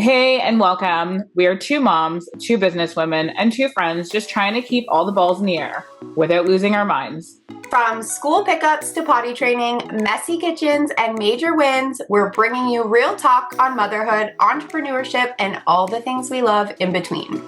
Hey, and welcome. We are two moms, two businesswomen, and two friends just trying to keep all the balls in the air without losing our minds. From school pickups to potty training, messy kitchens, and major wins, we're bringing you real talk on motherhood, entrepreneurship, and all the things we love in between.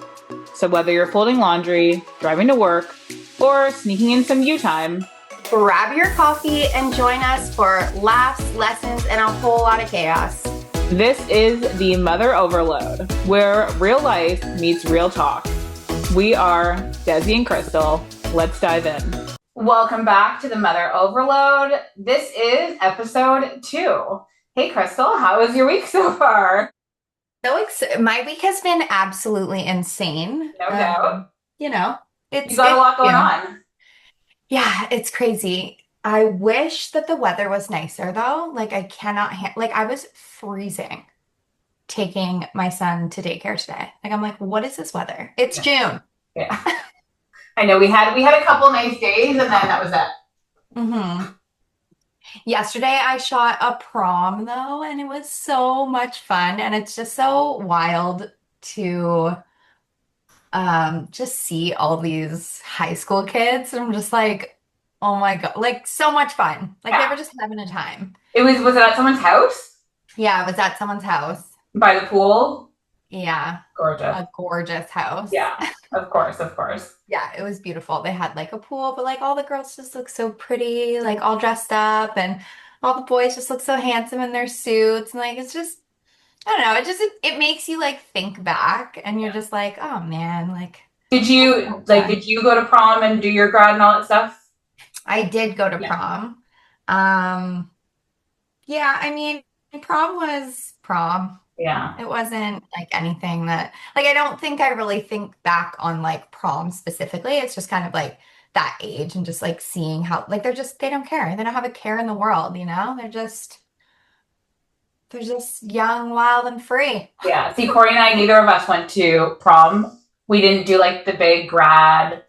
So, whether you're folding laundry, driving to work, or sneaking in some you time, grab your coffee and join us for laughs, lessons, and a whole lot of chaos. This is the Mother Overload, where real life meets real talk. We are Desi and Krystal. Let's dive in. Welcome back to the Mother Overload. This is episode 2. Hey, Krystal, how was your week so far? My week has been absolutely insane. No doubt. You got a lot going on. Yeah, it's crazy. I wish that the weather was nicer though. Like I cannot I was freezing taking my son to daycare today. Like I'm like, what is this weather? It's June. Yeah. I know we had a couple nice days and then that was it. Mm-hmm. Yesterday I shot a prom though, and it was so much fun. And it's just so wild to just see all these high school kids. I'm just like, oh my God, like so much fun. Like they were just having a time. Was it at someone's house? Yeah, it was at someone's house. By the pool? Yeah. Gorgeous. A gorgeous house. Yeah, of course, of course. Yeah, it was beautiful. They had like a pool, but like all the girls just look so pretty, like all dressed up, and all the boys just look so handsome in their suits. And like it's just, I don't know, it makes you like think back and you're just like, oh man, like did you go to prom and do your grad and all that stuff? I did go to prom. Yeah, I mean, prom was prom. Yeah. It wasn't like anything that, like, I don't think I really think back on like prom specifically. It's just kind of like that age and just like seeing how, like, they don't care. They don't have a care in the world, you know? They're just young, wild, and free. Yeah. See, Corey and I, neither of us went to prom. We didn't do like the big grad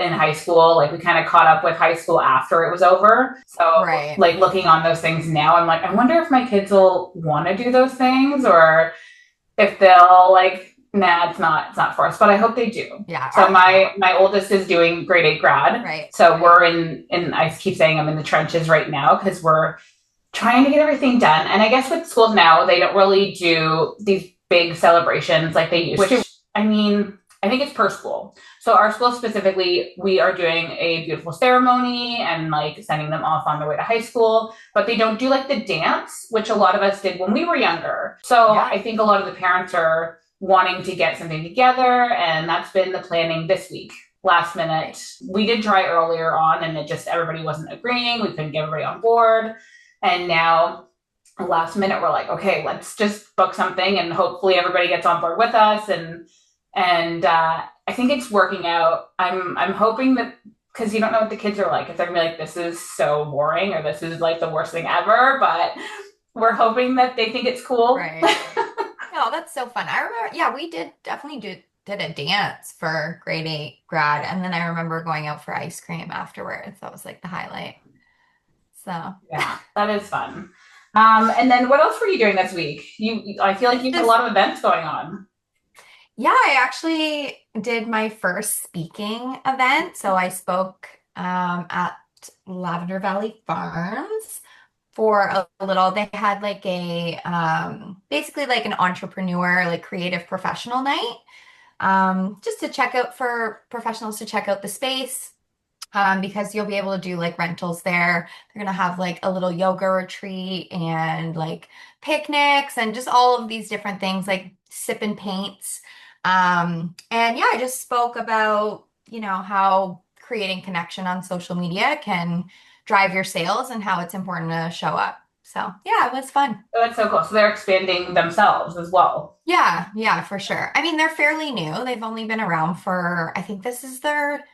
in high school. Like we kind of caught up with high school after it was over. So right. Like looking on those things now, I'm like, I wonder if my kids will want to do those things or if they'll like, nah, it's not for us, but I hope they do. Yeah. So my oldest is doing grade 8 grad. Right. So we're in I keep saying I'm in the trenches right now because we're trying to get everything done. And I guess with schools now, they don't really do these big celebrations like they used to. I mean, I think it's per school. So our school specifically, we are doing a beautiful ceremony and like sending them off on their way to high school, but they don't do like the dance, which a lot of us did when we were younger. So yeah. I think a lot of the parents are wanting to get something together, and that's been the planning this week. Last minute, we did try earlier on and everybody wasn't agreeing. We couldn't get everybody on board. And now last minute, we're like, okay, let's just book something and hopefully everybody gets on board with us. And I think it's working out. I'm hoping that, because you don't know what the kids are like. If they're gonna be like, this is so boring or this is like the worst thing ever, but we're hoping that they think it's cool. Right. Oh, that's so fun. I remember, yeah, we definitely did a dance for grade 8 grad. And then I remember going out for ice cream afterwards. That was like the highlight. So yeah, that is fun. And then what else were you doing this week? I feel like you've had a lot of events going on. Yeah, I actually did my first speaking event. So I spoke at Lavender Valley Farms for a little. They had like a basically like an entrepreneur, like creative professional night, just to check out for professionals to check out the space. Because you'll be able to do like rentals there. They're going to have like a little yoga retreat and like picnics and just all of these different things like sip and paints. And yeah, I just spoke about, how creating connection on social media can drive your sales and how it's important to show up. So yeah, it was fun. Oh, that's so cool. So they're expanding themselves as well. Yeah, for sure. I mean, they're fairly new. They've only been around for, I think this is their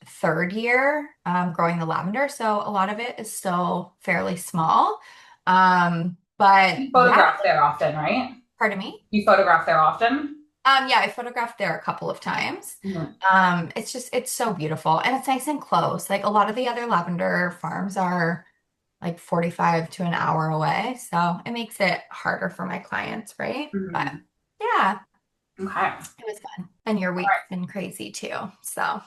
third year growing the lavender. So a lot of it is still fairly small. But you photograph there often, right? Pardon me? You photograph there often? Yeah, I photographed there a couple of times. Mm-hmm. It's so beautiful and it's nice and close. Like a lot of the other lavender farms are like 45 to an hour away. So it makes it harder for my clients, right? But Mhm. yeah, Okay. it was fun. And your week's been crazy too. So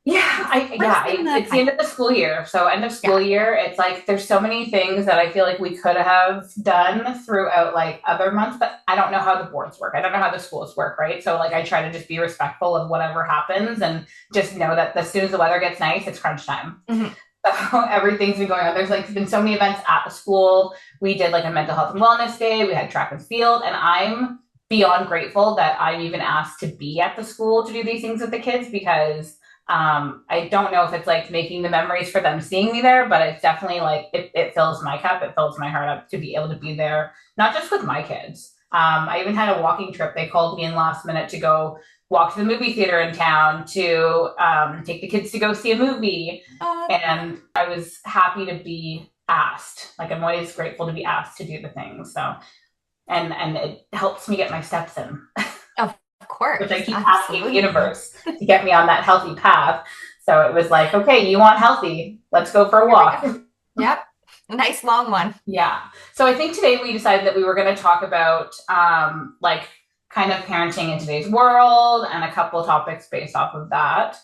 pressing the It's the end time. of the school year. So end of school Yeah. year, it's like there's so many things that I feel like we could have done throughout like other months, but I don't know how the boards work. I don't know how the schools work, right? So like I try to just be respectful of whatever happens and just know that as soon as the weather gets nice, it's crunch time. Mhm. So everything's been going on. There's like been so many events at the school. We did like a mental health and wellness day. We had track and field, and I'm beyond grateful that I'm even asked to be at the school to do these things with the kids because I don't know if it's like making the memories for them seeing me there, but it's definitely like it fills my cup. It fills my heart up to be able to be there, not just with my kids. I even had a walking trip. They called me in last minute to go walk to the movie theater in town to take the kids to go see a movie. And I was happy to be asked. Like I'm always grateful to be asked to do the things. So and it helps me get my steps in, Of which I course, keep asking the absolutely. universe to get me on that healthy path. So it was like, okay, you want healthy? Let's go for a Here we walk. go. Yep. Nice long one. Yeah. So I think today we decided that we were going to talk about like kind of parenting in today's world and a couple topics based off of that.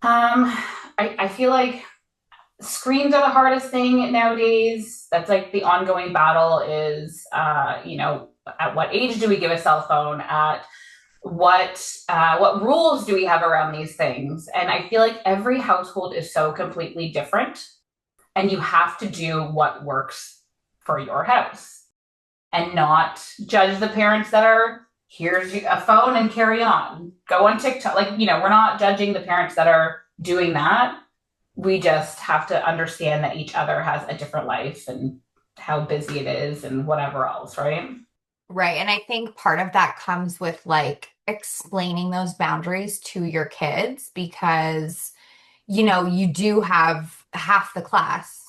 Um, I feel like screens are the hardest thing nowadays. That's like the ongoing battle is, at what age do we give a cell phone? At what rules do we have around these things? And I feel like every household is so completely different, and you have to do what works for your house and not judge the parents that are here's a phone and carry on. Go on TikTok. Like, we're not judging the parents that are doing that. We just have to understand that each other has a different life and how busy it is and whatever else, right? Right. And I think part of that comes with like explaining those boundaries to your kids because, you do have half the class,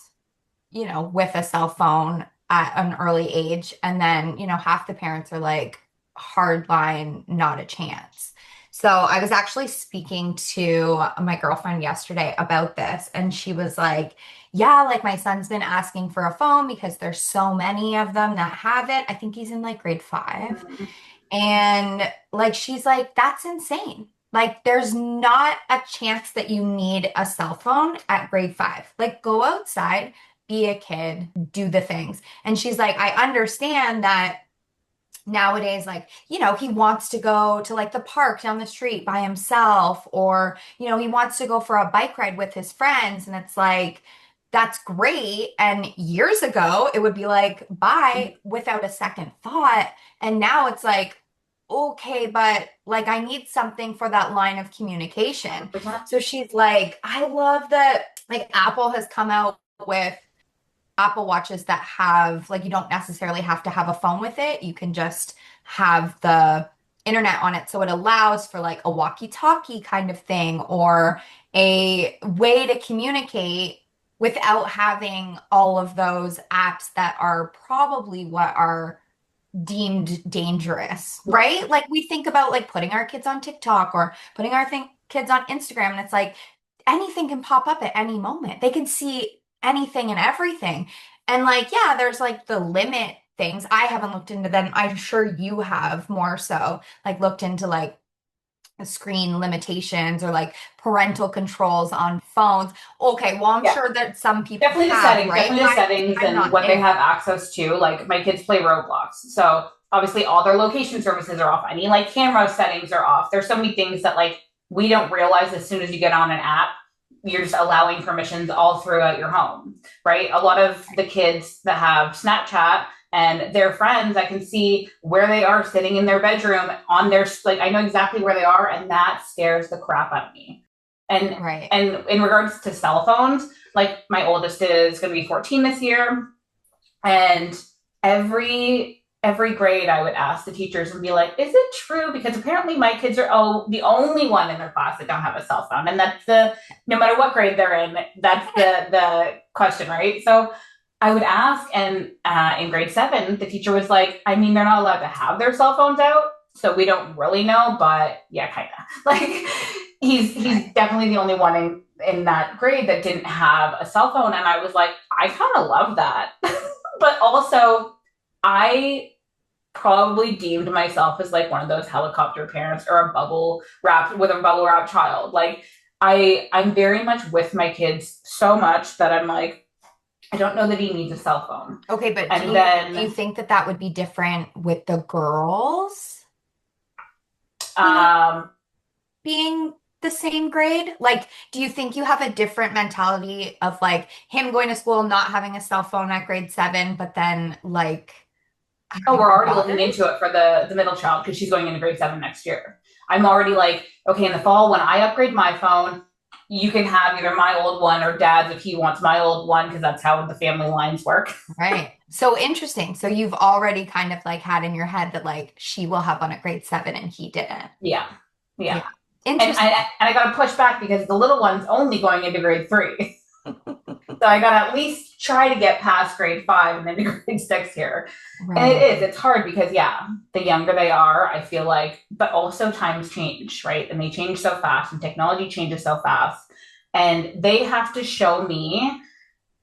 with a cell phone at an early age. And then, half the parents are like, hard line, not a chance. So I was actually speaking to my girlfriend yesterday about this, and she was like, yeah, like my son's been asking for a phone because there's so many of them that have it. I think he's in like grade 5. Mm-hmm. And like she's like, that's insane. Like there's not a chance that you need a cell phone at grade 5. Like go outside, be a kid, do the things. And she's like, I understand that nowadays, like, he wants to go to like the park down the street by himself, or, he wants to go for a bike ride with his friends. And it's like, that's great. And years ago, it would be like, bye, without a second thought. And now it's like, okay, but like, I need something for that line of communication. So she's like, I love that, like, Apple has come out with Apple Watches that have like you don't necessarily have to have a phone with it. You can just have the internet on it. So it allows for like a walkie-talkie kind of thing or a way to communicate without having all of those apps that are probably what are deemed dangerous, right? Like we think about like putting our kids on TikTok or putting our kids on Instagram, and it's like anything can pop up at any moment. They can see anything and everything. And like, yeah, there's like the limit things. I haven't looked into them. I'm sure you have more so, like looked into like screen limitations or like parental controls on phones. Okay, well, I'm Yeah. sure that some people have, right? Definitely the settings I'm and not what they have there. access to. Like my kids play Roblox. So obviously all their location services are off. Any like camera settings are off. There's so many things that like we don't realize as soon as you get on an app, you're just allowing permissions all throughout your home, right? A lot of the kids that have Snapchat and their friends, I can see where they are sitting in their bedroom on their, like, I know exactly where they are, and that scares the crap out of me. And Right. and in regards to cell phones, like my oldest is going to be 14 this year, and every grade I would ask the teachers and be like, is it true? Because apparently my kids are the only one in their class that don't have a cell phone. And that's no matter what grade they're in, that's the question, right? So I would ask, and in grade 7, the teacher was like, I mean, they're not allowed to have their cell phones out, so we don't really know, but yeah, kind of. Like he's definitely the only one in that grade that didn't have a cell phone. And I was like, I kind of love that. But also, I probably deemed myself as like one of those helicopter parents or a bubble wrapped with a bubble wrap child. Like I'm very much with my kids so much that I'm like, I don't know that he needs a cell phone. Okay, but And do you then think that that would be different with the girls being um being the same grade? Like, do you think you have a different mentality of like him going to school, not having a cell phone at grade 7, but then like oh, we're your already looking into daughters? it for the middle child because she's going into grade 7 next year. I'm already like, okay, in the fall when I upgrade my phone, you can have either my old one or dad's if he wants my old one because that's how the family lines work. Right. So interesting. So you've already kind of like had in your head that like she will have one at grade 7 and he didn't. Yeah. Yeah. Yeah. And Interesting. I got to push back because the little one's only going into grade 3. So I got to at least try to get past grade 5 and into grade 6 here. And it Right. is, it's hard because, yeah, the younger they are, I feel like, but also times change, right? And they change so fast and technology changes so fast. And they have to show me,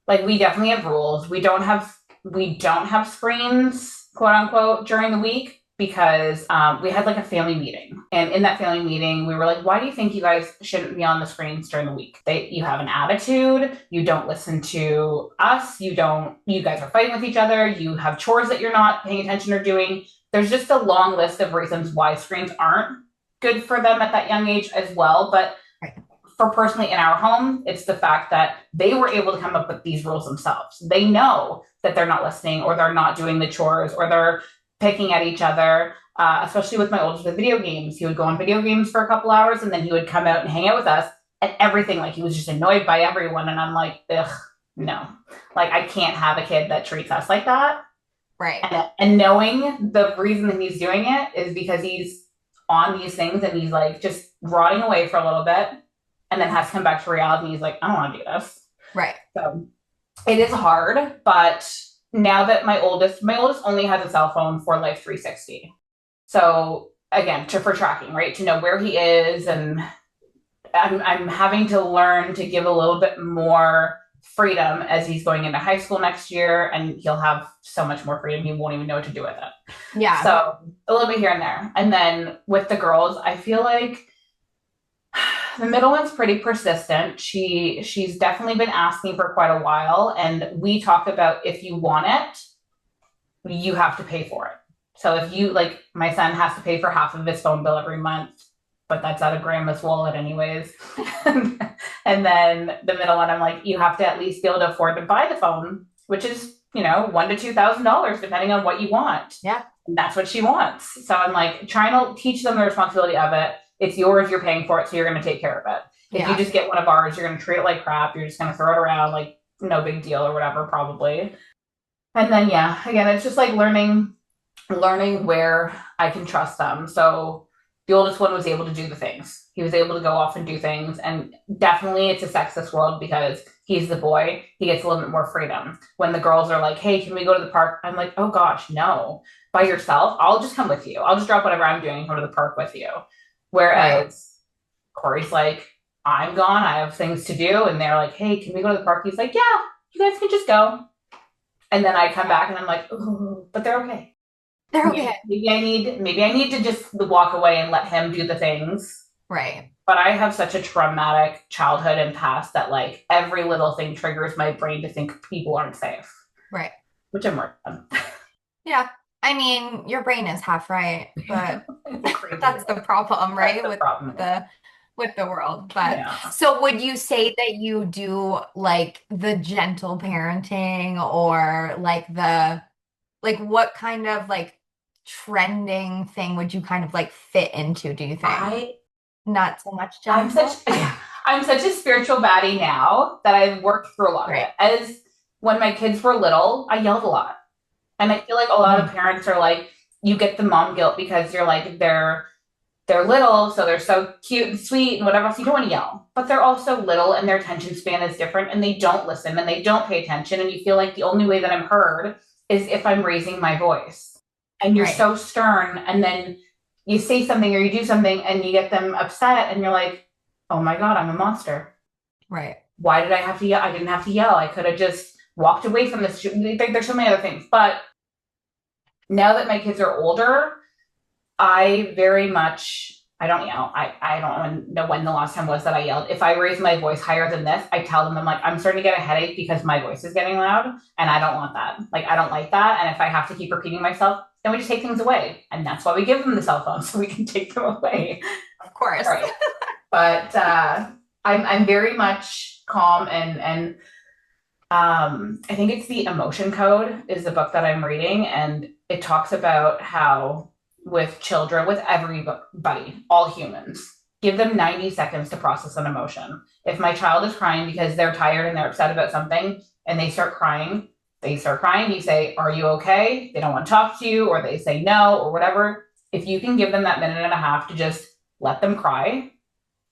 like, we definitely have rules. We don't have screens, quote unquote, during the week because we had like a family meeting, and in that family meeting, we were like, "Why do you think you guys shouldn't be on the screens during the week? You have an attitude. You don't listen to us. You don't. You guys are fighting with each other. You have chores that you're not paying attention or doing. There's just a long list of reasons why screens aren't good for them at that young age as well, but Right. for personally in our home, it's the fact that they were able to come up with these rules themselves. They know that they're not listening or they're not doing the chores or they're picking at each other. Especially with my oldest with video games, he would go on video games for a couple hours and then he would come out and hang out with us and everything. Like he was just annoyed by everyone, and I'm like, ugh, no, like I can't have a kid that treats us like that. Right. And knowing the reason that he's doing it is because he's on these things and he's like just rotting away for a little bit and then has to come back to reality and he's like, I don't want to do this. Right. So it is hard, but now that my oldest only has a cell phone for Life 360. So again, for tracking, right? To know where he is, and I'm having to learn to give a little bit more freedom as he's going into high school next year, and he'll have so much more freedom he won't even know what to do with it. Yeah. So a little bit here and there. And then with the girls, I feel like the middle one's pretty persistent. She's definitely been asking for quite a while, and we talk about if you want it, you have to pay for it. So if you like, my son has to pay for half of his phone bill every month, but that's out of grandma's wallet anyways. And then the middle one, I'm like, you have to at least be able to afford to buy the phone, which is $1,000 to $2,000 depending on what you want. Yeah. And that's what she wants. So I'm like trying to teach them the responsibility of it. It's yours, you're paying for it, so you're going to take care of it. If you just get one of ours, you're going to treat it like crap. You're just going to throw it around like no big deal or whatever, probably. And then, yeah, again, it's just like learning where I can trust them. So the oldest one was able to do the things. He was able to go off and do things. And definitely it's a sexist world because he's the boy. He gets a little bit more freedom. When the girls are like, hey, can we go to the park? I'm like, oh gosh, no. By yourself? I'll just come with you. I'll just drop whatever I'm doing and go to the park with you. Whereas Corey's like, I'm gone. I have things to do. And they're like, hey, can we go to the park? He's like, yeah, you guys can just go. And then I come back and I'm like, oh, but they're okay. They're okay. Maybe I need to just walk away and let him do the things. Right. But I have such a traumatic childhood and past that like every little thing triggers my brain to think people aren't safe. Right. Which I'm working on. Yeah. I mean, your brain is half right, but that's the problem, right? With the world. But yeah. So would you say that you do like the gentle parenting or like what kind of like trending thing would you kind of like fit into, do you think? Not so much gentle? I'm such a spiritual baddie now that I've worked through a lot of it. As when my kids were little, I yelled a lot. And I feel like a lot of parents are like, you get the mom guilt because you're like, they're little, so they're so cute and sweet and whatever else. You don't want to yell. But they're also little and their attention span is different and they don't listen and they don't pay attention. And you feel like the only way that I'm heard is if I'm raising my voice. And you're so stern, and then you say something or you do something and you get them upset and you're like, oh my God, I'm a monster. Right. Why did I have to yell? I didn't have to yell. I could have just walked away from this. There's so many other things. But now that my kids are older, I very much, I don't yell. I don't know when the last time was that I yelled. If I raise my voice higher than this, I tell them, I'm like, I'm starting to get a headache because my voice is getting loud and I don't want that. Like, I don't like that. And if I have to keep repeating myself, then we just take things away. And that's why we give them the cell phone so we can take them away. Of course. Right. But I'm very much calm and I think it's the Emotion Code is the book that I'm reading, and it talks about how with children, with everybody, all humans, give them 90 seconds to process an emotion. If my child is crying because they're tired and they're upset about something and they start crying, you say, "Are you okay?" They don't want to talk to you, or they say no, or whatever. If you can give them that minute and a half to just let them cry,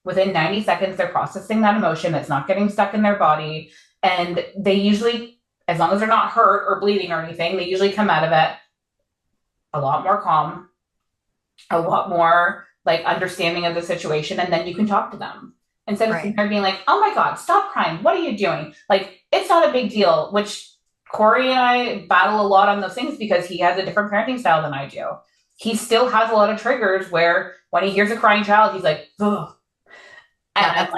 within 90 seconds, they're processing that emotion. It's not getting stuck in their body. And they usually, as long as they're not hurt or bleeding or anything, they usually come out of it a lot more calm, a lot more like understanding of the situation. And then you can talk to them instead of sitting there being like, "Oh my God, stop crying. What are you doing?" Like, it's not a big deal, which Corey and I battle a lot on those things because he has a different parenting style than I do. He still has a lot of triggers where when he hears a crying child, he's like, "Ugh." And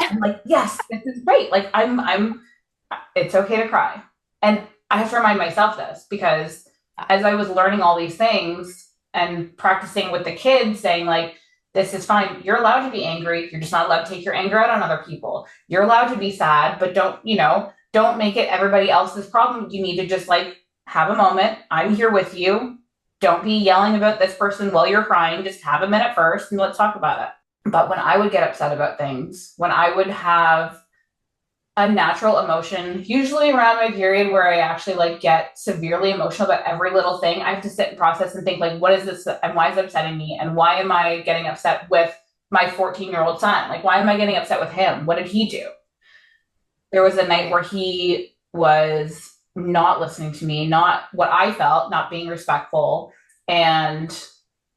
I'm like, yes, this is great. Like, it's okay to cry. And I have to remind myself this because as I was learning all these things and practicing with the kids, saying, like, this is fine. You're allowed to be angry. You're just not allowed to take your anger out on other people. You're allowed to be sad, but don't make it everybody else's problem. You need to just like have a moment. I'm here with you. Don't be yelling about this person while you're crying. Just have a minute first and let's talk about it. But when I would get upset about things, when I would have a natural emotion, usually around my period where I actually like get severely emotional about every little thing, I have to sit and process and think like, what is this and why is it upsetting me? And why am I getting upset with my 14-year-old son? Like, why am I getting upset with him? What did he do? There was a night where he was not listening to me, not what I felt, not being respectful. And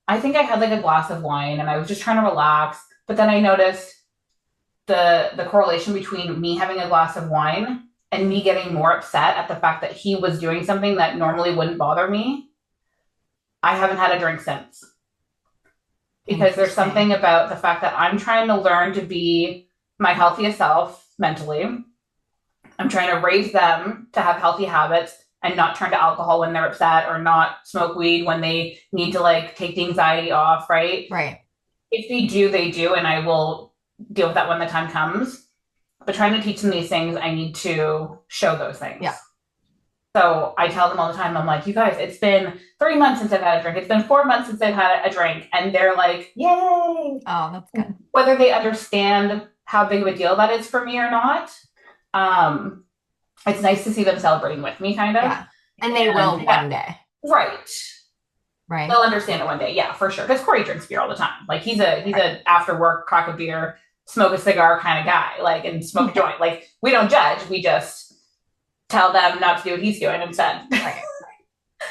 I think I had like a glass of wine and I was just trying to relax. But then I noticed the correlation between me having a glass of wine and me getting more upset at the fact that he was doing something that normally wouldn't bother me. I haven't had a drink since. Because there's something about the fact that I'm trying to learn to be my healthiest self mentally. I'm trying to raise them to have healthy habits and not turn to alcohol when they're upset or not smoke weed when they need to like take the anxiety off, right? Right. If they do, they do, and I will deal with that when the time comes. But trying to teach them these things, I need to show those things. Yeah. So I tell them all the time, I'm like, you guys, it's been 3 months since I've had a drink. It's been 4 months since I've had a drink. And they're like, yay. Oh, that's good. Whether they understand how big of a deal that is for me or not, it's nice to see them celebrating with me, kind of. Yeah. And they will one day. Right. Right. They'll understand it one day. Yeah, for sure. Because Corey drinks beer all the time. Like, he's a after work, crack a beer, smoke a cigar kind of guy. Like, and smoke a joint. Like, we don't judge. We just tell them not to do what he's doing instead. Right.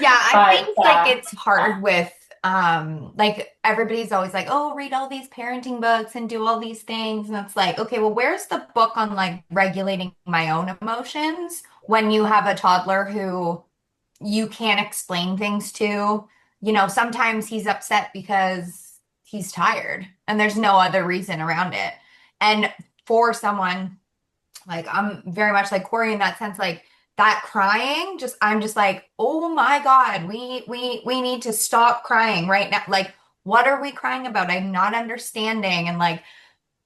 Yeah, I think like it's hard with like everybody's always like, oh, read all these parenting books and do all these things. And it's like, okay, well, where's the book on like regulating my own emotions when you have a toddler who you can't explain things to? You know, sometimes he's upset because he's tired and there's no other reason around it. And for someone like I'm very much like Corey in that sense, like that crying, I'm just like, oh my God, we need to stop crying right now. Like, what are we crying about? I'm not understanding and like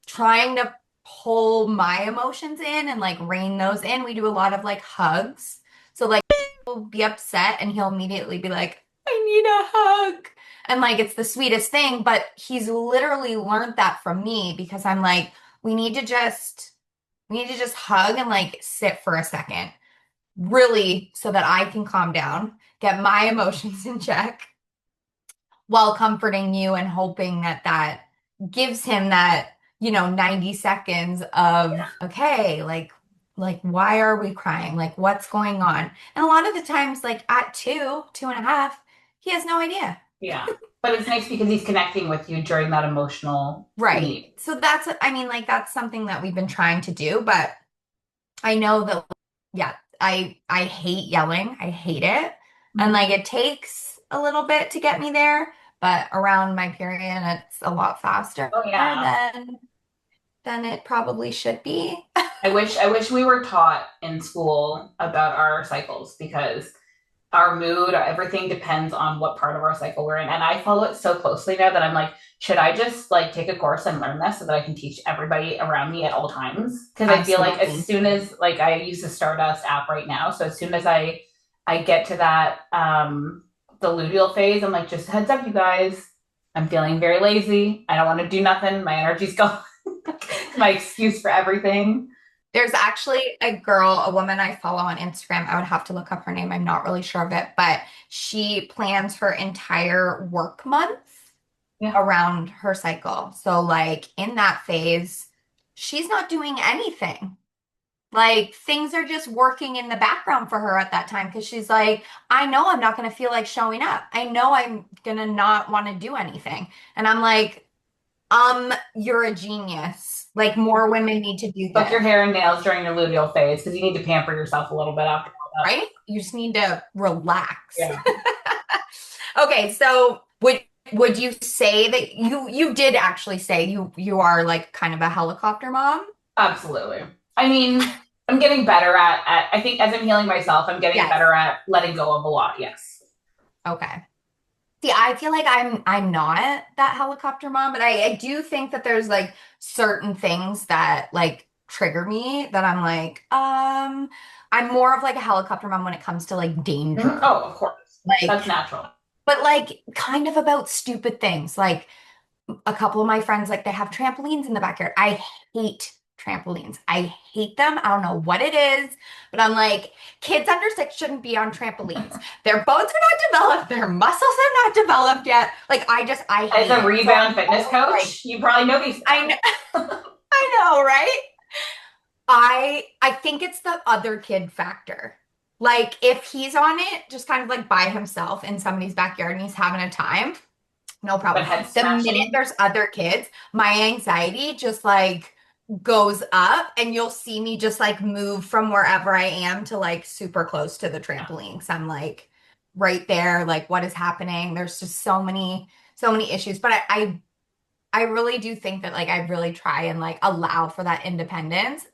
trying to pull my emotions in and like rein those in. We do a lot of like hugs. So like he'll be upset and he'll immediately be like, I need a hug. And like it's the sweetest thing, but he's literally learned that from me because I'm like, we need to just hug and like sit for a second. Really, so that I can calm down, get my emotions in check while comforting you and hoping that gives him that, 90 seconds of, okay, like, why are we crying? Like, what's going on? And a lot of the times, like at 2.5, he has no idea. Yeah. But it's nice because he's connecting with you during that emotional Right. need. So that's, I mean, like that's something that we've been trying to do, but I know that, yeah, I hate yelling. I hate it. And like it takes a little bit to get me there, but around my period, it's a lot faster Oh yeah. than it probably should be. I wish we were taught in school about our cycles because our mood, everything depends on what part of our cycle we're in. And I follow it so closely now that I'm like, should I just like take a course and learn this so that I can teach everybody around me at all times? Because I feel like as Absolutely. soon as like I use the Stardust app right now, so as soon as I get to that the luteal phase, I'm like, just heads up, you guys, I'm feeling very lazy. I don't want to do nothing. My energy's gone. It's my excuse for everything. There's actually a woman I follow on Instagram. I would have to look up her name. I'm not really sure of it, but she plans her entire work month Yeah. around her cycle. So, like, in that phase, she's not doing anything. Like, things are just working in the background for her at that time because she's like, I know I'm not going to feel like showing up. I know I'm going to not want to do anything. And I'm like, you're a genius. Like, more women need to do Book this. your hair and nails during your luteal phase because you need to pamper yourself a little bit after all that. Right? You just need to relax. Yeah. Okay, so would you say that you did actually say you are like kind of a helicopter mom? Absolutely. I mean, I'm getting better at I think as I'm healing myself, I'm getting Yes. better at letting go of a lot. Yes. Okay. See, I feel like I'm not that helicopter mom, but I do think that there's like certain things that like trigger me that I'm like, I'm more of like a helicopter mom when it comes to like Mhm. danger. Oh, of course. Like, That's natural. but like kind of about stupid things. Like a couple of my friends, like they have trampolines in the backyard. I hate trampolines. I hate them. I don't know what it is, but I'm like, kids under 6 shouldn't be on trampolines. Their bones are not developed. Their muscles are not developed yet. Like I As hate a it. rebound fitness Like, coach, you probably know these I know, things. I know, right? I think it's the other kid factor. Like if he's on it, just kind of like by himself in somebody's backyard and he's having a time, no But problem. head The minute smashing. there's other kids, my anxiety just like goes up and you'll see me just like move from wherever I am to like super close to the trampoline. So I'm like right there, like what is happening? There's just so many issues. But I really do think that like I really try and like allow for that independence.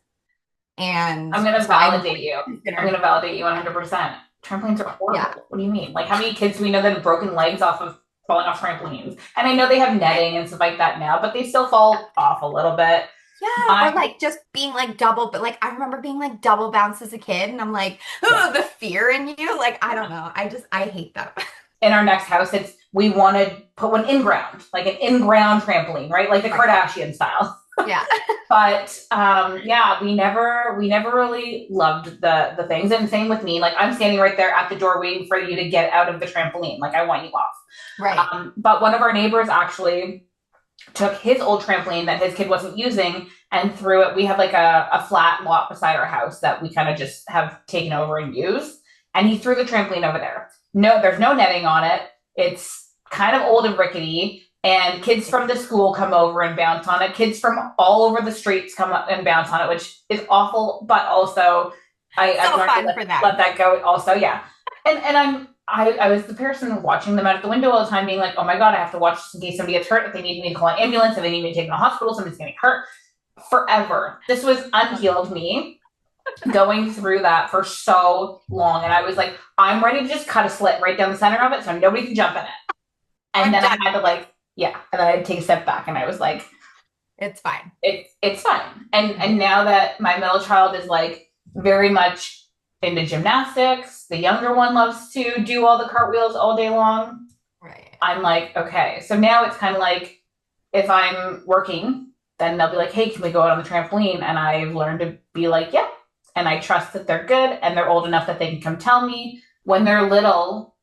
And I'm gonna so I would validate you. I'm consider, gonna validate you 100%. Trampolines are yeah. horrible. What do you mean? Like, how many kids do we know that have broken legs off of falling off trampolines? And I know they have netting and stuff like that now, but they still fall off a little bit. Yeah, or My like just being like double, but like I remember being like double bounced as a kid, and I'm like, Yeah. oh, the fear in you. Like, I don't know. I hate them. In our next house, it's we want to put one in ground, like an in ground trampoline, right? Like the Right. Kardashian style. Yeah. But yeah, we never really loved the things. And same with me. Like I'm standing right there at the door waiting for you to get out of the trampoline. Like I want you off. Right. But one of our neighbors actually took his old trampoline that his kid wasn't using and threw it. We have like a flat lot beside our house that we kind of just have taken over and used. And he threw the trampoline over there. No, there's no netting on it. It's kind of old and rickety. And kids from the school come over and bounce on it. Kids from all over the streets come up and bounce on it, which is awful. But also, I've So learned to fun for them. let that go. Also, yeah. And I was the person watching them out of the window all the time, being like, "Oh my god, I have to watch this in case somebody gets hurt. If they need me to call an ambulance, if they need me to take them to the hospital, somebody's getting hurt." Forever, this was unhealed me going through that for so long, and I was like, "I'm ready to just cut a slit right down the center of it, so nobody can jump in it." And I'm then I done. had to like, yeah, and then I had to take a step back, and I was like, It's fine. it's fine. And now that my middle child is like very much into gymnastics, the younger one loves to do all the cartwheels all day long. Right. I'm like, okay. So now it's kind of like if I'm working, then they'll be like, hey, can we go out on the trampoline? And I've learned to be like, yeah. And I trust that they're good and they're old enough that they can come tell me. When they're little,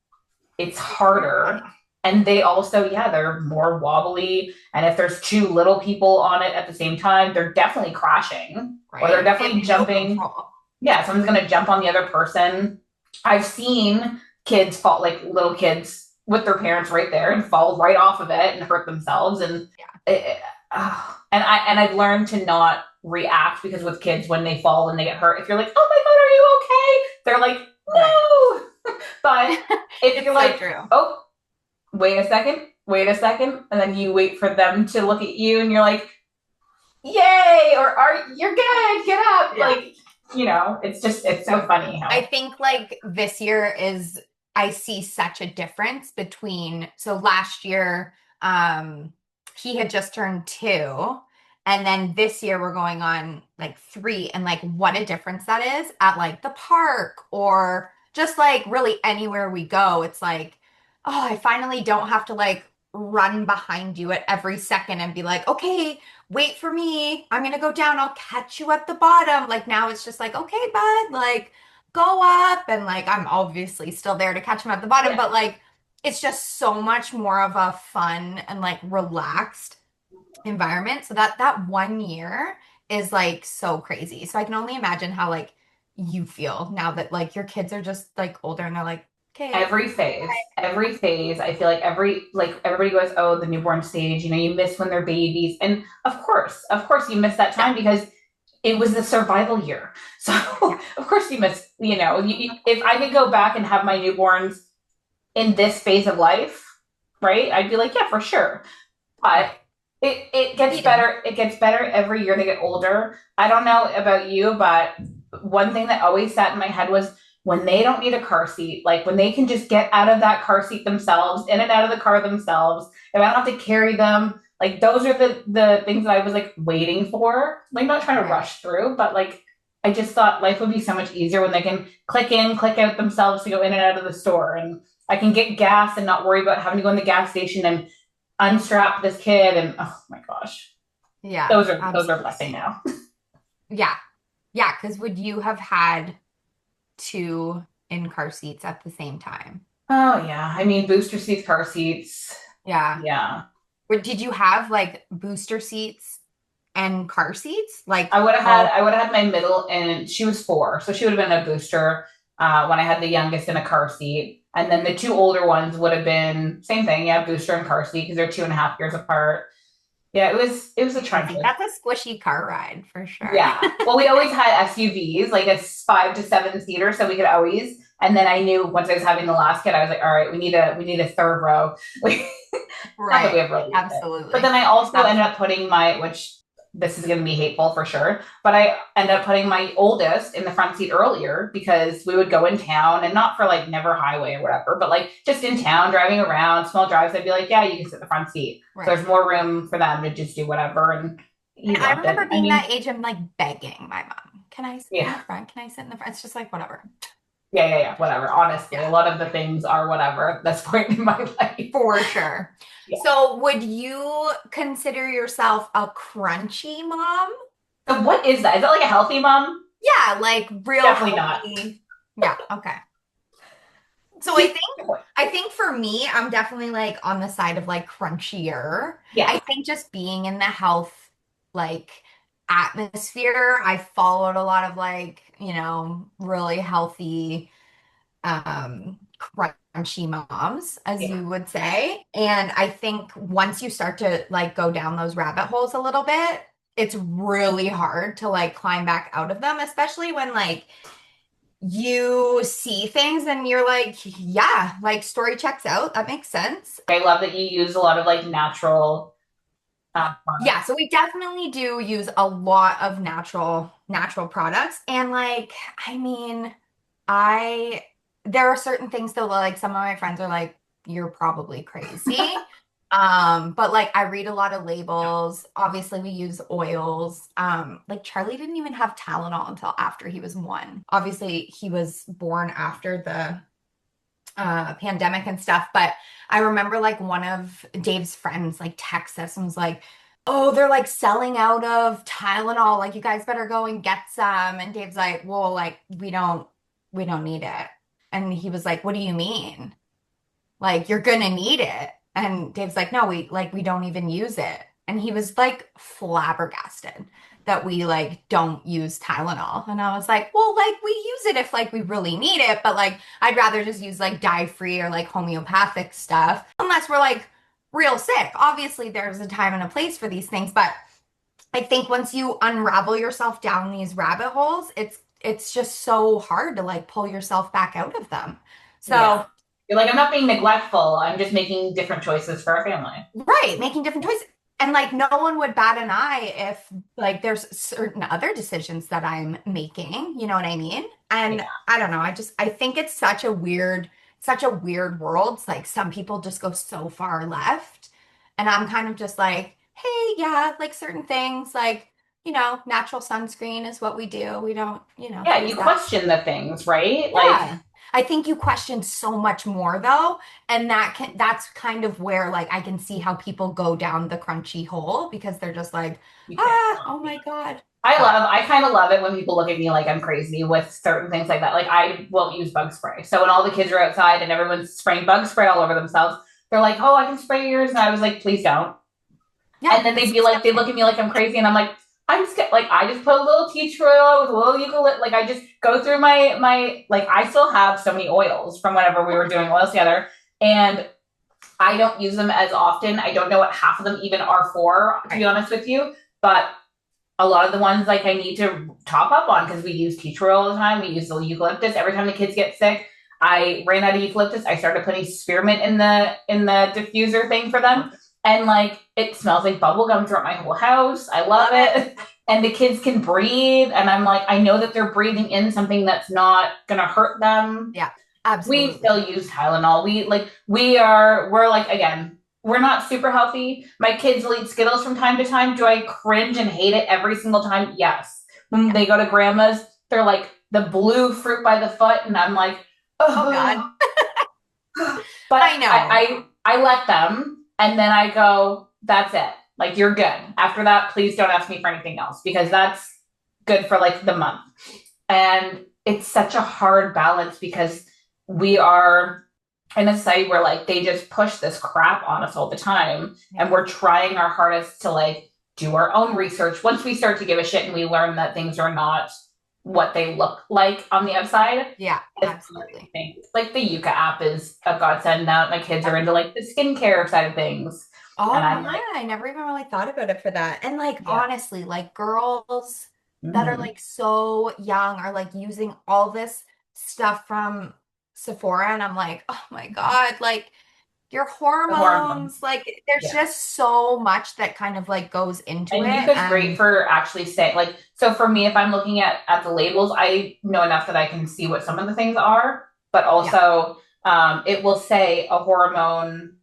it's harder. And they also, yeah, they're more wobbly. And if there's two little people on it at the same time, they're definitely crashing. Right. Or they're definitely They have no jumping. control. Yeah, someone's gonna jump on the other person. I've seen kids fall, like little kids with their parents right there and fall right off of it and hurt themselves. And I've learned to not react because with kids when they fall and they get hurt, if you're like, oh my god, are you okay? They're like, no. But if you're It's so like, true. oh, wait a second, and then you wait for them to look at you and you're like, yay, or are you're good, get up. Yeah. Like, it's so funny I how think like this year is I see such a difference between so last year he had just turned 2 and then this year we're going on like 3 and like what a difference that is at like the park or just like really anywhere we go. It's like, oh, I finally don't have to like run behind you at every second and be like, okay, wait for me. I'm gonna go down. I'll catch you at the bottom. Like now it's just like, okay, bud, like go up. And like I'm obviously still there to catch him at the bottom, yeah. but like it's just so much more of a fun and like relaxed environment. So that 1 year is like so crazy. So I can only imagine how like you feel now that like your kids are just like older and they're like, okay, Every phase, I feel like everybody goes, oh, the newborn stage, you miss when they're babies. And of course you miss that yeah, time because it was the survival year. So yeah, of course you miss, if I could go back and have my newborns in this phase of life, right? I'd be like, yeah, for sure. But right. it gets We did. better. It gets better every year they get older. I don't know about you, but one thing that always sat in my head was when they don't need a car seat, like when they can just get out of that car seat themselves, in and out of the car themselves, if I don't have to carry them, like those are the things that I was like waiting for. Like not trying to Right. rush through, but like I just thought life would be so much easier when they can click in, click out themselves to go in and out of the store. And I can get gas and not worry about having to go in the gas station and unstrap this kid. And oh my gosh, Yeah, those are blessing absolutely. now. Yeah. Yeah, because would you have had two in car seats at the same time? Oh yeah, I mean booster seats, car seats. Yeah. Yeah, Or did you have like booster seats and car seats? Like I would have had all I would have had my middle, and she was 4, so she would have been a booster when I had the youngest in a car seat, and then the two older ones would have been same thing, yeah, booster and car seat because they're 2.5 years apart. Yeah, it was a crazy. trenches. That's a squishy car ride for sure. Yeah. Well, we always had SUVs, like a 5 to 7 seater, so we could always. And then I knew once I was having the last kid, I was like, all right, we need a third row. Like, not that we Right. ever really used it. But then Absolutely. I also ended Absolutely. up putting which this is going to be hateful for sure, but I ended up putting my oldest in the front seat earlier because we would go in town and not for like never highway or whatever, but like just in town driving around, small drives. I'd be like, yeah, you can sit in the front seat. So Right. there's more room for them to just do whatever. And he And I loved it. remember I being that mean, age and like begging my mom, can I sit in the yeah. front? Can I sit in the front? It's just like whatever. Yeah, whatever. Honestly, a Yeah. lot of the things are whatever at this point in my life. For sure. Yeah. So, would you consider yourself a crunchy mom? So what is that? Is that like a healthy mom? Yeah, like real Definitely not. healthy. Yeah, okay. So See, I think for me, I'm definitely like on the side of like crunchier. I yeah, think just being in the health like atmosphere, I followed a lot of like, really healthy crunchy moms, as yeah. you would say. And I think once you start to like go down those rabbit holes a little bit, it's really hard to like climb back out of them, especially when like you see things and you're like, yeah, like story checks out. That makes sense. I love that you use a lot of like natural Yeah, products. so we definitely do use a lot of natural products. And like, I mean, I there are certain things that like some of my friends are like, you're probably crazy. But like I read a lot of labels. Obviously, we use oils. Like Charlie didn't even have Tylenol until after he was 1. Obviously, he was born after the pandemic and stuff. But I remember like one of Dave's friends like texted us and was like, "Oh, they're like selling out of Tylenol. Like you guys better go and get some." And Dave's like, "Well, like we don't need it." And he was like, "What do you mean? Like you're gonna need it?" And Dave's like, "No, we don't even use it." And he was like flabbergasted that we like don't use Tylenol. And I was like, well, like we use it if like we really need it, but like I'd rather just use like dye-free or like homeopathic stuff unless we're like real sick. Obviously, there's a time and a place for these things, but I think once you unravel yourself down these rabbit holes, it's just so hard to like pull yourself back out of them. Yeah. So, You're like, I'm not being neglectful. I'm just making different choices for our family. right, making different choices. And like no one would bat an eye if like there's certain other decisions that I'm making, you know what I mean? And Yeah. I don't know, I think it's such a weird world. It's like some people just go so far left. And I'm kind of just like, hey, yeah, like certain things like, natural sunscreen is what we do. We don't, Yeah, use you that. question the things, right? Like, Yeah. I think you question so much more though, and that's kind of where like I can see how people go down the crunchy hole because they're just like, you can't oh my God. But I kind of love it when people look at me like I'm crazy with certain things like that. Like I won't use bug spray. So when all the kids are outside and everyone's spraying bug spray all over themselves, they're like, "Oh, I can spray yours," and I was like, "Please don't." yeah, And then it's they look at me like I'm crazy, and I'm like, I'm just like, I just put a little tea tree oil with a little eucalyptus. Like I just go through my like I still have so many oils from whenever we were doing oils together, and I don't use them as often. I don't know what half of them even are for, to be right. honest with you, but a lot of the ones like I need to top up on because we use tea tree all the time. We use the eucalyptus every time the kids get sick. I ran out of eucalyptus. I started putting spearmint in the diffuser thing for them, and like it smells like bubble gum throughout my whole house. I love it, and the kids can breathe. And I'm like, I know that they're breathing in something that's not gonna hurt them. Yeah, We absolutely. still use Tylenol. We're like again, we're not super healthy. My kids will eat Skittles from time to time. Do I cringe and hate it every single time? Yes. When Yeah. they go to grandma's, they're like the blue fruit by the foot, and I'm like, Oh God. oh. But I know. I let them, and then I go, that's it. Like you're good. After that, please don't ask me for anything else because that's good for like the month. And it's such a hard balance because we are in a society where like they just push this crap on us all the time, Yeah. and we're trying our hardest to like do our own research. Once we start to give a shit and we learn that things are not what they look like on the outside, Yeah, it's absolutely. like the Yuka app is a godsend now. My kids are into like the skincare side of things, and Oh I'm yeah, like, I never even really thought about it for that. And like yeah. honestly, like girls that are Mm-hmm. like so young are like using all this stuff from Sephora and I'm like, "Oh my God, like your The hormones, hormones, like there's yeah. just so much that kind of like goes into And it." Yuka's great And for actually saying like, so for me, if I'm looking at the labels, I know enough that I can see what some of the things are, but yeah, also it will say a hormone.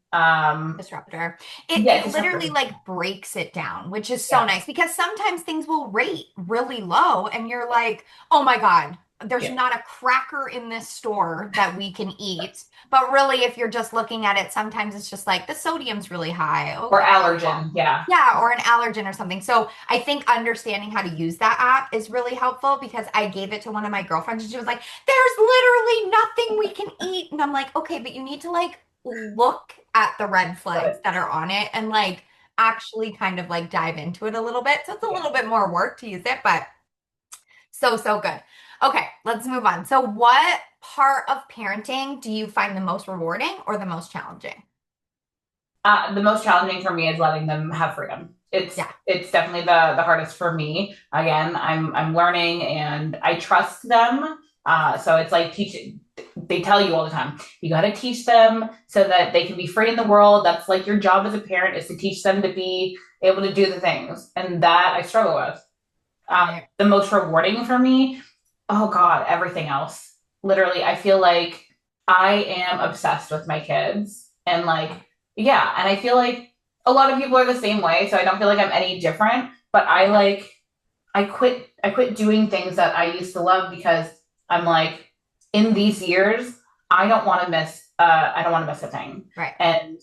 disruptor. Yeah, It literally disruptor. like breaks it down, which is so Yeah, nice because sometimes things will rate really low and you're like, "Oh my God, there's yeah. not a cracker in this store that we can eat." But really, if you're just looking at it, sometimes it's just like the sodium's really high. Or Okay. allergen. Yeah. Yeah, or an allergen or something. So I think understanding how to use that app is really helpful because I gave it to one of my girlfriends and she was like, "There's literally nothing we can eat." And I'm like, "Okay, but you need to like look at the red flags But that are on it and like actually kind of like dive into it a little bit." So it's a yeah. little bit more work to use it, but so, so good. Okay, let's move on. So what part of parenting do you find the most rewarding or the most challenging? The most challenging for me is letting them have freedom. Yeah. It's definitely the hardest for me. Again, I'm learning and I trust them. So it's like teaching. They tell you all the time, you got to teach them so that they can be free in the world. That's like your job as a parent is to teach them to be able to do the things, and that I struggle with. Right. The most rewarding for me, oh God, everything else. Literally, I feel like I am obsessed with my kids. And like, yeah, and I feel like a lot of people are the same way, so I don't feel like I'm any different. But I quit doing things that I used to love because I'm like, in these years, I don't want to miss a thing. Right. And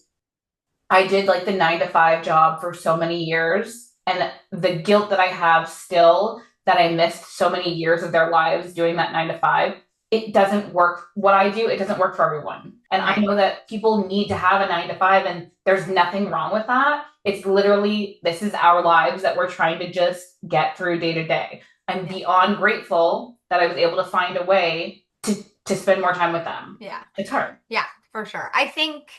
I did like the 9 to 5 job for so many years. And the guilt that I have still that I missed so many years of their lives doing that 9 to 5, it doesn't work. What I do, it doesn't work for everyone. And I Right. know that people need to have a 9 to 5, and there's nothing wrong with that. It's literally, this is our lives that we're trying to just get through day to day. I'm Yeah. beyond grateful that I was able to find a way to spend more time with them. Yeah. It's hard. Yeah, for sure. I think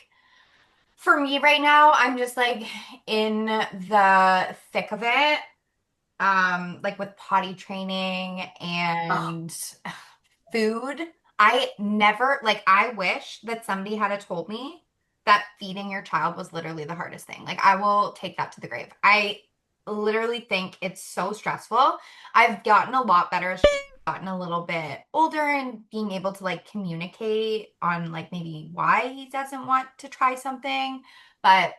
for me right now, I'm just like in the thick of it. Like with potty training Oh, and food. I never, like, I wish that somebody had told me that feeding your child was literally the hardest thing. Like, I will take that to the grave. I literally think it's so stressful. I've gotten a lot better as she's gotten a little bit older and being able to like communicate on like maybe why he doesn't want to try something. But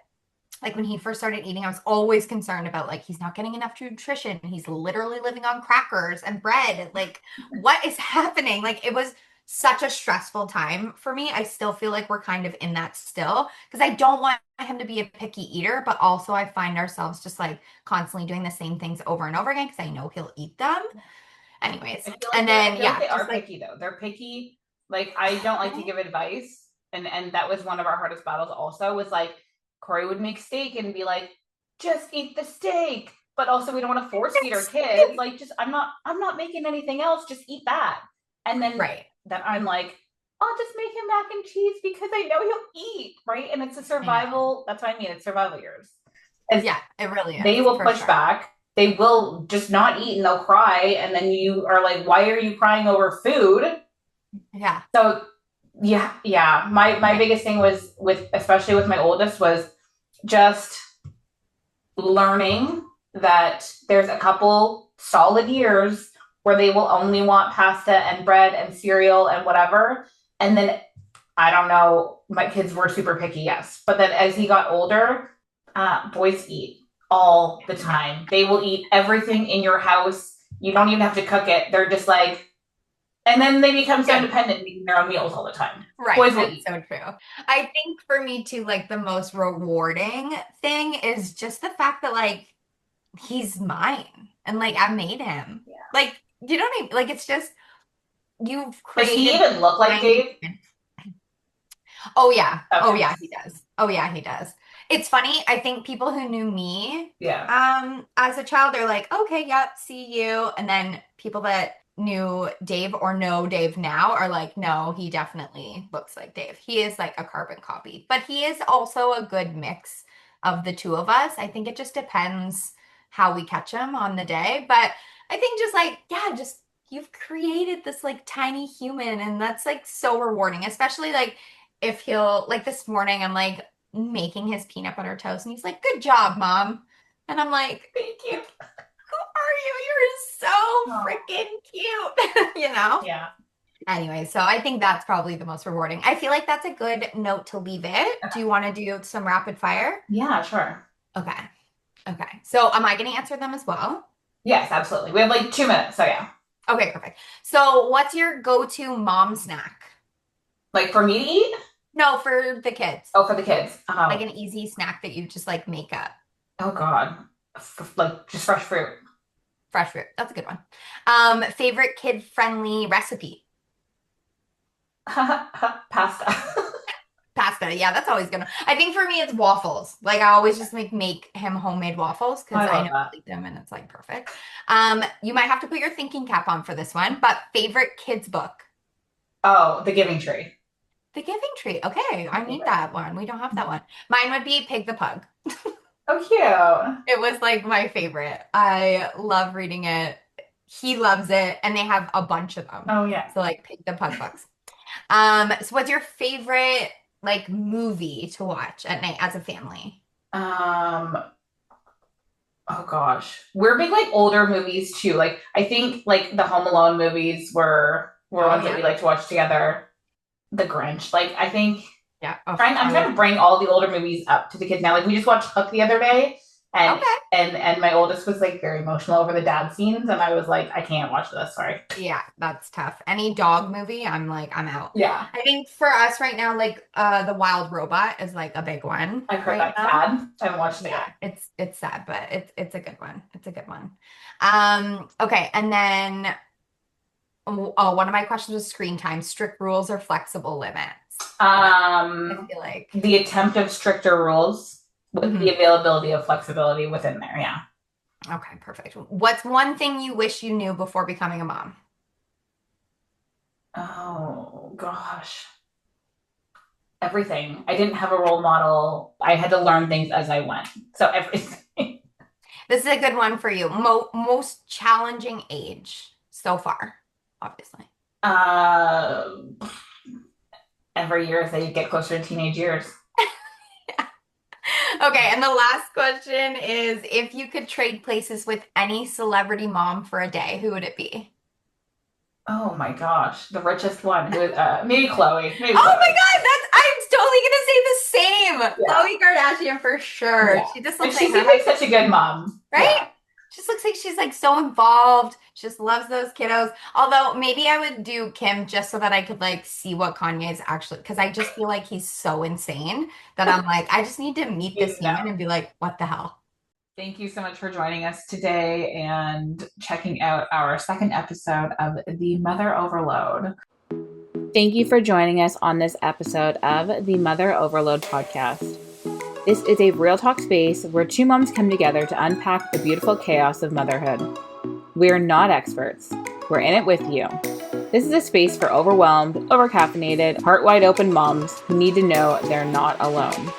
like when he first started eating, I was always concerned about like he's not getting enough nutrition. He's literally living on crackers and bread. Like, what is happening? Like, it was such a stressful time for me. I still feel like we're kind of in that still because I don't want him to be a picky eater, but also I find ourselves just like constantly doing the same things over and over again because I know he'll eat them. Anyways, and I then feel like yeah, they just are like picky though. They're picky. Like I don't like to give advice, and that was one of our hardest battles. Also, was like Corey would make steak and be like, "Just eat the steak," but also we don't want to force feed our kids. Like, just I'm not making anything else. Just eat that. And right. then I'm like, I'll just make him mac and cheese because I know he'll eat, right? And it's a I know. survival. That's what I mean. It's survival years. As Yeah, it really is they will for push sure. back. They will just not eat and they'll cry. And then you are like, why are you crying over food? Yeah. So yeah. My Yeah. biggest thing was with, especially with my oldest, was just learning that there's a couple solid years where they will only want pasta and bread and cereal and whatever. And then I don't know, my kids were super picky, yes. But then as he got older, boys eat all the time. They will eat everything in your house. You don't even have to cook it. They're just like, and then they become so Good. independent, making their own meals all the time. Right. Boys will It's eat. so true. I think for me too, like the most rewarding thing is just the fact that like he's mine and like I made him. Yeah. Like, you know what I mean? Like it's just you've Does he created even look like tiny. Dave? Oh yeah. Oh Okay. yeah, he does. Oh yeah, he does. It's funny. I think people who knew me Yeah. as a child, they're like, okay, yep, see you. And then people that knew Dave or know Dave now are like, no, he definitely looks like Dave. He is like a carbon copy, but he is also a good mix of the two of us. I think it just depends how we catch him on the day. But I think just like, yeah, just you've created this like tiny human, and that's like so rewarding, especially like if he'll like this morning, I'm like making his peanut butter toast, and he's like, "Good job, mom." And I'm like, Thank you. who are you? You're so Oh, freaking cute, you know? yeah. Anyway, so I think that's probably the most rewarding. I feel like that's a good note to leave it. Okay. Do you want to do some rapid fire? Yeah, sure. Okay. Okay. So am I going to answer them as well? Yes, absolutely. We have like 2 minutes, so yeah. Okay, perfect. So what's your go-to mom snack? Like for me to eat? No, for the kids. Oh, for the kids. Like an easy snack that you just like make up. Oh God. Like just fresh fruit. Fresh fruit. That's a good one. Favorite kid-friendly recipe? Pasta. Pasta. Yeah, that's always gonna. I think for me, it's waffles. Like I always just make him homemade waffles because I I love know that. he'll eat them and it's like perfect. You might have to put your thinking cap on for this one, but favorite kids book? Oh, the Giving Tree. The Giving Tree. Okay, My I need favorite. that one. We don't have that one. Mine would be Pig the Pug. Oh, cute. It was like my favorite. I love reading it. He loves it, and they have a bunch of them. Oh yeah. So like Pig the Pug books. So what's your favorite like movie to watch at night as a family? Um. Oh gosh, we're big like older movies too. Like I think like the Home Alone movies were Oh ones that we yeah. like to watch together. The Grinch. Like I think Yeah. Oh, I'm I trying love. to bring all the older movies up to the kids now. Like we just watched Hook the other day, and Okay. and my oldest was like very emotional over the dad scenes, and I was like, I can't watch this. Sorry. Yeah, that's tough. Any dog movie, I'm like, I'm out. Yeah, I think for us right now, like The Wild Robot is like a big one I've heard right that's now. sad. I haven't watched it Yeah, yet. it's sad, but it's a good one. It's a good one. Okay, and then one of my questions was screen time, strict rules or flexible limits. I feel like. The attempt of stricter rules with the availability of flexibility within there. Yeah. Okay, perfect. What's one thing you wish you knew before becoming a mom? Oh gosh. Everything. I didn't have a role model. I had to learn things as I went. So everything. This is a good one for you. Most challenging age so far, obviously. Uh, every year as they get closer to teenage years. Okay, and the last question is if you could trade places with any celebrity mom for a day, who would it be? Oh my gosh, the richest one. Who is, maybe Chloe. Maybe Oh Chloe. my God, I'm totally gonna say the same. Yeah. Khloe Kardashian for sure. Yeah. She just And looks she like seems her, like such a good mom. right? Yeah. Just looks like she's like so involved. She just loves those kiddos. Although maybe I would do Kim just so that I could like see what Kanye is actually, because I just feel like he's so insane that I'm like, I just need to meet this human and be like, what the hell? Thank you so much for joining us today and checking out our second episode of The Mother Overload. Thank you for joining us on this episode of the Mother Overload podcast. This is a real talk space where two moms come together to unpack the beautiful chaos of motherhood. We're not experts. We're in it with you. This is a space for overwhelmed, overcaffeinated, heart wide open moms who need to know they're not alone.